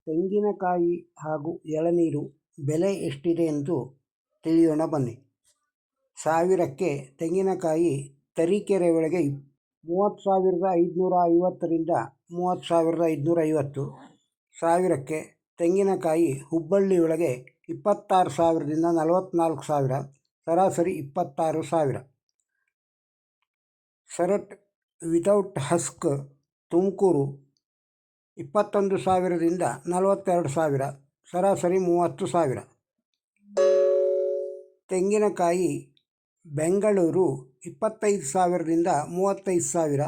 ತೆಂಗಿನಕಾಯಿ ಹಾಗೂ ಎಳನೀರು ಬೆಲೆ ಎಷ್ಟಿದೆ ಎಂದು ತಿಳಿಯೋಣ ಬನ್ನಿ. ಸಾವಿರಕ್ಕೆ ತೆಂಗಿನಕಾಯಿ ತರೀಕೆರೆ ಒಳಗೆ 30,550ರಿಂದ 30,550. ಸಾವಿರಕ್ಕೆ ತೆಂಗಿನಕಾಯಿ ಹುಬ್ಬಳ್ಳಿ ಒಳಗೆ 26,000ದಿಂದ 44,000, ಸರಾಸರಿ 26,000. ಸರಟ್ ವಿತೌಟ್ ಹಸ್ಕ್ ತುಮಕೂರು 21,000ದಿಂದ 42,000, ಸರಾಸರಿ 30,000. ತೆಂಗಿನಕಾಯಿ ಬೆಂಗಳೂರು 25,000ರಿಂದ 35,000,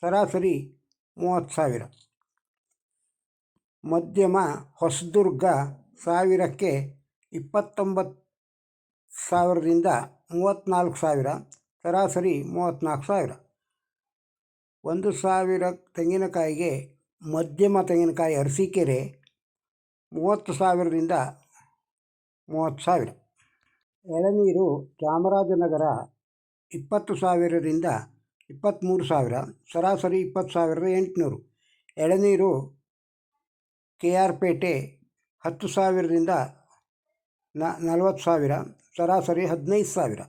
ಸರಾಸರಿ 30,000. ಮಧ್ಯಮ ಹೊಸದುರ್ಗ ಸಾವಿರಕ್ಕೆ 29,000ರಿಂದ 34,000, ಸರಾಸರಿ 34,000. 1,000 ತೆಂಗಿನಕಾಯಿಗೆ ಮಧ್ಯಮ ತೆಂಗಿನಕಾಯಿ ಅರಸೀಕೆರೆ 30,000ರಿಂದ 30,000. ಎಳನೀರು ಚಾಮರಾಜನಗರ 20,000ರಿಂದ 23,000, ಸರಾಸರಿ 20,800. ಎಳನೀರು KR ಪೇಟೆ 10,000ರಿಂದ 40,000, ಸರಾಸರಿ 15,000.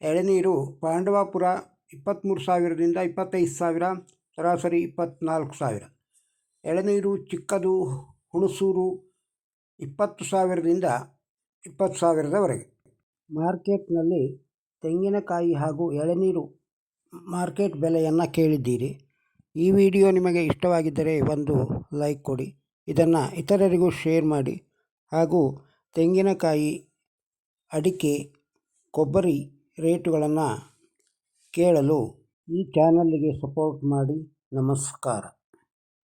ಎಳನೀರು ಪಾಂಡವಪುರ 23,000ರಿಂದ 25,000, ಸರಾಸರಿ 24,000. ಎಳನೀರು ಚಿಕ್ಕದು ಹುಣಸೂರು 20,000ರಿಂದ 20,000ದವರೆಗೆ. ಮಾರ್ಕೆಟ್ನಲ್ಲಿ ತೆಂಗಿನಕಾಯಿ ಹಾಗೂ ಎಳನೀರು ಮಾರ್ಕೆಟ್ ಬೆಲೆಯನ್ನು ಕೇಳಿದ್ದೀರಿ. ಈ ವಿಡಿಯೋ ನಿಮಗೆ ಇಷ್ಟವಾಗಿದ್ದರೆ ಒಂದು ಲೈಕ್ ಕೊಡಿ, ಇದನ್ನು ಇತರರಿಗೂ ಶೇರ್ ಮಾಡಿ. ಹಾಗೂ ತೆಂಗಿನಕಾಯಿ, ಅಡಿಕೆ, ಕೊಬ್ಬರಿ ರೇಟುಗಳನ್ನು ಕೇಳಲು ಈ ಚಾನಲ್ಗೆ ಸಪೋರ್ಟ್ ಮಾಡಿ. ನಮಸ್ಕಾರ.